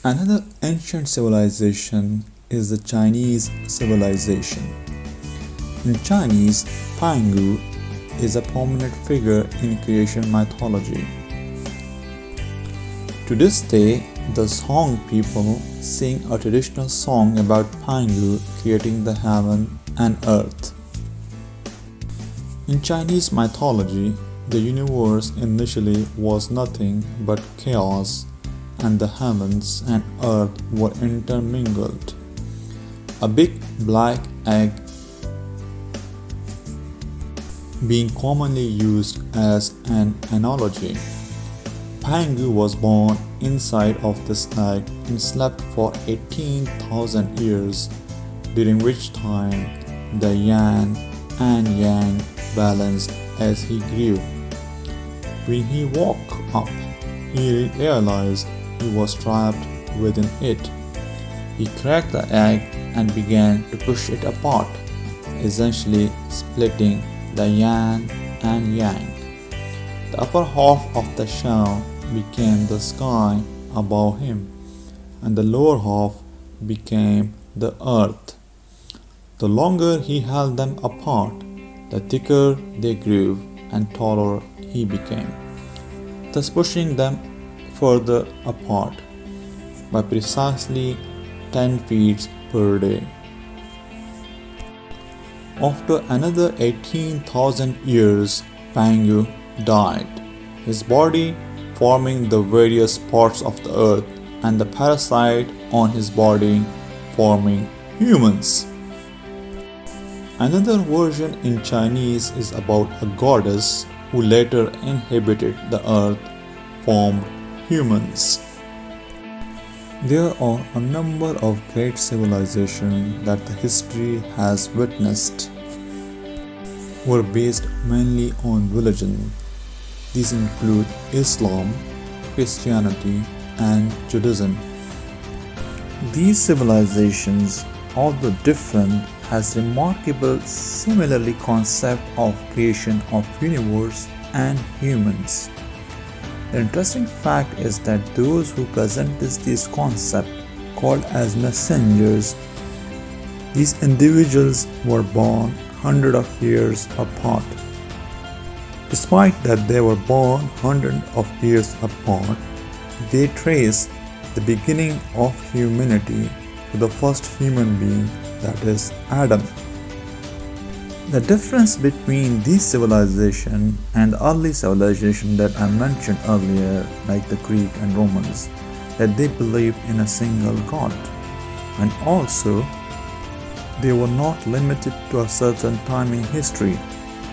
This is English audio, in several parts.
Another ancient civilization is the Chinese civilization. In Chinese, Pangu is a prominent figure in creation mythology. To this day, the Song people sing a traditional song about Pangu creating the heaven and earth. In Chinese mythology, the universe initially was nothing but chaos, and the heavens and earth were intermingled. A big black egg being commonly used as an analogy. Pangu was born inside of this egg and slept for 18,000 years, during which time the yin and yang balanced as he grew. When he woke up, he realized he was trapped within it. He cracked the egg and began to push it apart, essentially splitting the yin and yang. The upper half of the shell became the sky above him, and the lower half became the earth. The longer he held them apart, the thicker they grew and taller he became, thus pushing them further apart by precisely 10 feet per day. After another 18,000 years, Pangu died, his body forming the various parts of the earth and the parasite on his body forming humans. Another version in Chinese is about a goddess who later inhabited the earth, formed humans. There are a number of great civilizations that the history has witnessed were based mainly on religion. These include Islam, Christianity, and Judaism. These civilizations, although different, has remarkable similarly concept of creation of universe and humans. The interesting fact is that those who present this concept called as messengers, these individuals were born hundreds of years apart. Despite that they were born hundreds of years apart, they trace the beginning of humanity to the first human being, that is Adam. The difference between these civilizations and the early civilization that I mentioned earlier, like the Greek and Romans, that they believed in a single God, and also they were not limited to a certain time in history,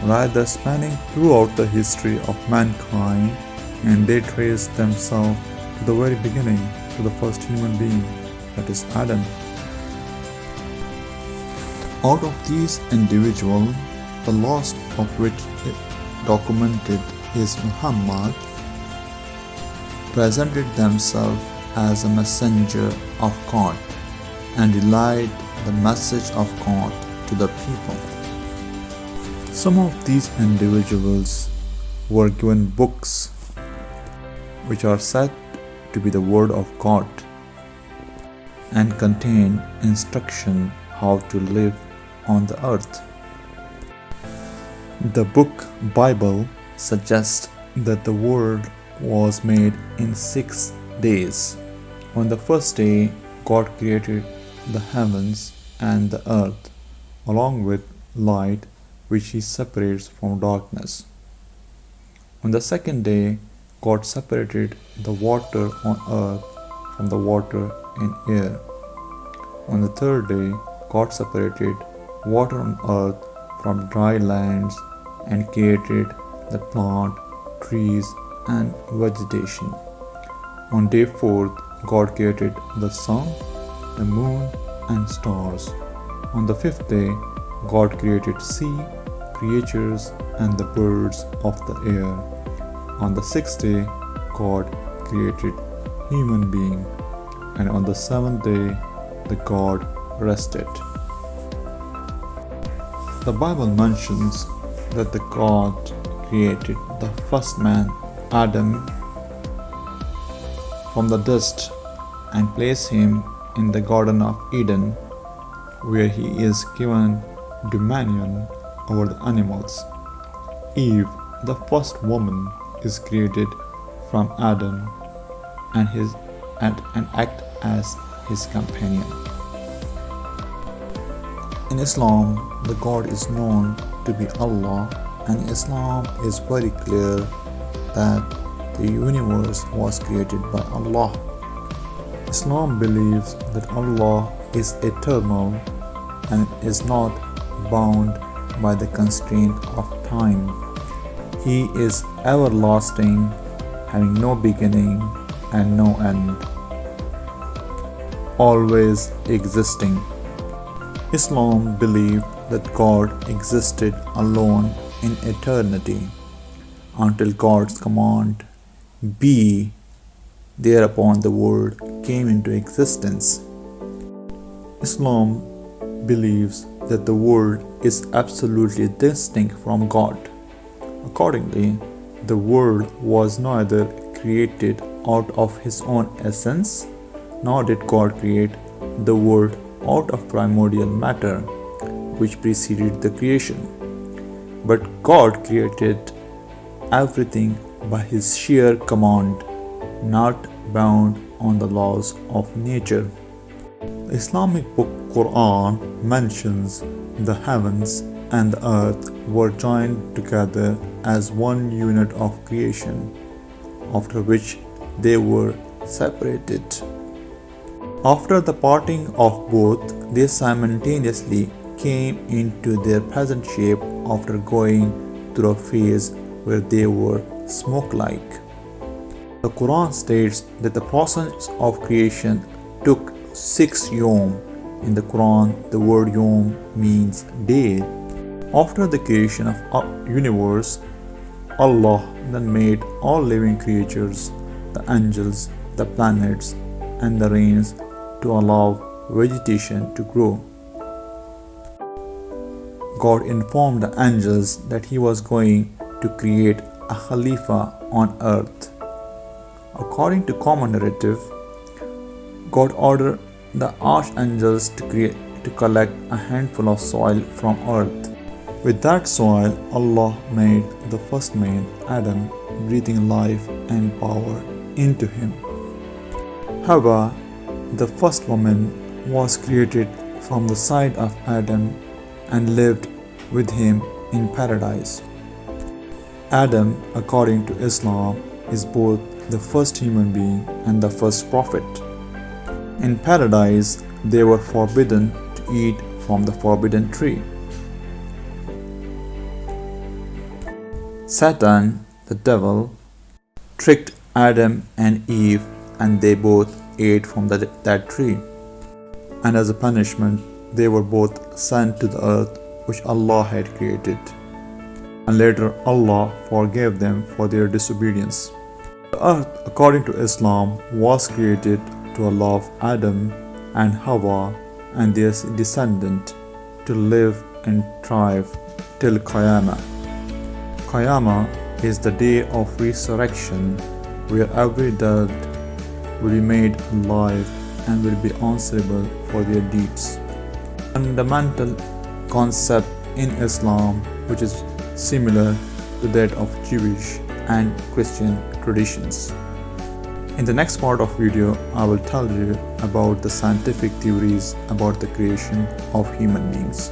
rather spanning throughout the history of mankind, and they trace themselves to the very beginning, to the first human being, that is Adam. Out of these individuals, the last of which documented is Muhammad, presented themselves as a messenger of God and relayed the message of God to the people. Some of these individuals were given books which are said to be the word of God and contain instruction how to live on the earth. The book Bible suggests that the world was made in 6 days. On the first day, God created the heavens and the earth, along with light, which He separates from darkness. On the second day, God separated the water on earth from the water in air. On the third day, God separated water on earth from dry lands and created the plant, trees, and vegetation. On day fourth, God created the sun, the moon, and stars. On the fifth day, God created sea, creatures, and the birds of the air. On the sixth day, God created human being, and on the seventh day, the God rested. The Bible mentions that the God created the first man, Adam, from the dust and place him in the Garden of Eden, where he is given dominion over the animals. Eve, the first woman, is created from Adam and act as his companion. In Islam, the God is known to be Allah, and Islam is very clear that the universe was created by Allah. Islam believes that Allah is eternal and is not bound by the constraint of time. He is everlasting, having no beginning and no end, always existing. Islam believed that God existed alone in eternity until God's command, "Be," thereupon the world came into existence. Islam believes that the world is absolutely distinct from God. Accordingly, the world was neither created out of his own essence, nor did God create the world out of primordial matter, which preceded the creation. But God created everything by his sheer command, not bound on the laws of nature. The Islamic book Quran mentions the heavens and the earth were joined together as one unit of creation, after which they were separated. After the parting of both, they simultaneously came into their present shape after going through a phase where they were smoke-like. The Quran states that the process of creation took 6 yom. In the Quran, the word yom means day. After the creation of universe, Allah then made all living creatures, the angels, the planets, and the rains to allow vegetation to grow. God informed the angels that he was going to create a Khalifa on earth. According to common narrative, God ordered the archangels to collect a handful of soil from earth. With that soil, Allah made the first man, Adam, breathing life and power into him. Hawa, the first woman, was created from the side of Adam and lived with him in paradise. Adam, according to Islam, is both the first human being and the first prophet. In paradise, they were forbidden to eat from the forbidden tree. Satan, the devil, tricked Adam and Eve, and they both ate from that tree. And as a punishment, they were both sent to the earth which Allah had created. And later Allah forgave them for their disobedience. The earth, according to Islam, was created to allow Adam and Hawa and their descendant to live and thrive till Qiyamah. Qiyamah is the day of resurrection, where every dead will be made alive and will be answerable for their deeds. Fundamental concept in Islam, which is similar to that of Jewish and Christian traditions. In the next part of video, I will tell you about the scientific theories about the creation of human beings.